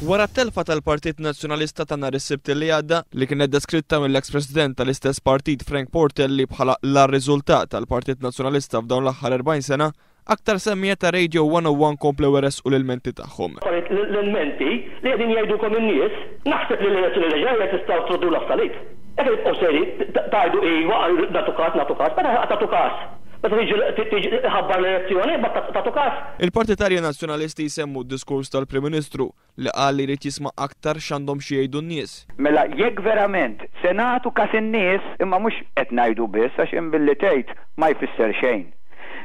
Wara t-telfa tal-Partit Nazzjonalista ta' nhar is-Sibt li għadda li kienet deskritta mill-eks President tal-istess partit Frank Portelli bħala l-riżultat tal-Partit Nazzjonalista f'dawn l-aħħar 40 sena, aktar semmija ta' Radio 101 komplew eresqu l-ilmenti tagħhom. L-ilmenti li qegħdin jgħidulkom in-nies, naħseb li l-elezzjoni li ġejja tistgħu troddu l-affarijiet. Jekk tibqgħu seri tgħidu iva nagħtu każ, meta tagħtu każ. Meta tiġi ħabbar l-elezzjoni, ma tagħtu każ. Il-Partitarji Nazzjonalisti jsemmu d-diskors tal-Prim Ministru li qal li jrid jisma' aktar x'għandhom xi jgħidu n-nies. Mela jekk verament se nagħtu każ in-nies imma mhux qed ngħidu biss għax inbilli tgħid ma jfisser xejn.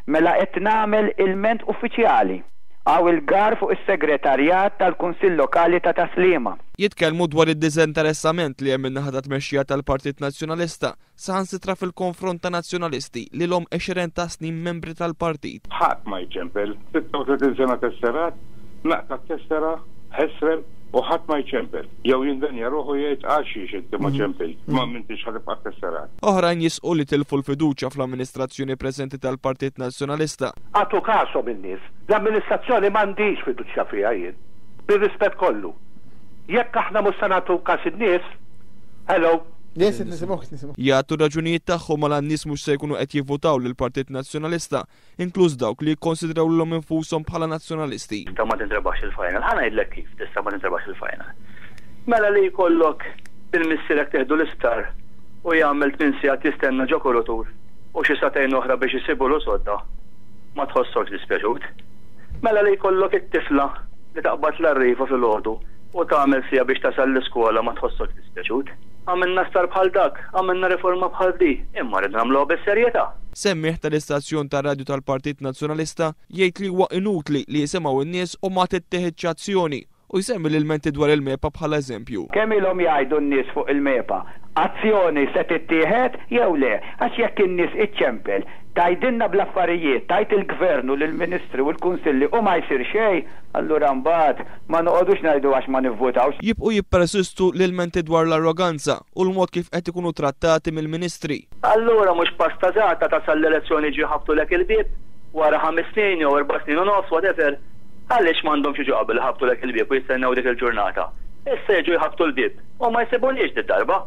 Mela qed nagħmel ilment uffiċjali għaw il-gar fuq is-segretarjat tal-Kunsill Lokali ta' Taslima. Jitkellmu dwar id-diżinteressament li hemm in-naħa ta' tmexxija tal-Partit Nazzjonalista saħansitra fil-konfront ta' nazzjonalisti li l-hom 20 ta' snin membri tal-partit. Ħadd ma jċempel, 36 sena tesserat, naqta tessera, ħesrem u ħadd ma jċempel. Jew jindenja ruħu jgħid għaxiex inti ma ċempel, ma m'intix ħadibqa' tesserat. Oħrajn jisqu li tilfu l-fiduċja fl-amministrazzjoni preżenti tal-Partit Nazzjonalista. Għatu kasom in-nies. L-amministrazzjoni m'għandix fiduċja fiha jien. Bir-rispett kollu. Jekk aħna mhux se nagħtu każ in-nies, hello. Jagħtu raġunijiet tagħhom għal n-nies mhux se jkunu qed jivvutaw lill-Partit Nazzjonalista, inkluż dawk li jikkonsidraw lilhom infushom bħala nazzjonalisti. Tista' ma tintrabax il-final, ħa ngħidlek kif tista' ma tintrabax il-final. Mela li jkollok il-missierek teħdu l-isptar u jagħmel 8 sigħat jistenna ġo kurutur u xi satejn oħra biex isibu l sodda, ma tħossokx dispjaċut. Mela li jkollok it-tifla li taqbad l-arrifa fil-għodu u tagħmel fiha biex tasal l-iskola ma tħossokx dispjaċut. Għamilna star bħal dak, għamilna riforma bħal di, imma rrid nagħmluha bis-serjetà. Semmieħ tal-istazzjon tar-radju tal-Partit Nazzjonalista jgħid li huwa inutli li jisimgħu n-nies u ma tittieħedx azzjoni u jsemmi l-ilmenti dwar il-mepa bħala eżempju. Kemm ilhom jgħidu n-nies fuq il-mepa? Azzjoni se tittieħed jew le, għax jekk in-nies iċċempel, tgħidilna bl-affarijiet, tgħid il-Gvernu lill-Ministri u l-Kunsilli u ma jsir xejn, allura mbagħad ma noqogħdux ngħidu għax ma nivvutawx. Jibqgħu jippersistu l-ilmenti dwar l-arroganza u l-mod kif qed ikunu trattati mill-Ministri. Allura mhux pastażata tasal l-elezzjoni ġie ħabtu lek il-bieb wara 5 snin jew 4 snin u nofs whatever. Għaliex m'għandhomx jiġu qabel ħabtu lek il-bieb u jistennew dik il-ġurnata. Issa jiġu jħabtu l-bieb u ma jsibulniex darba.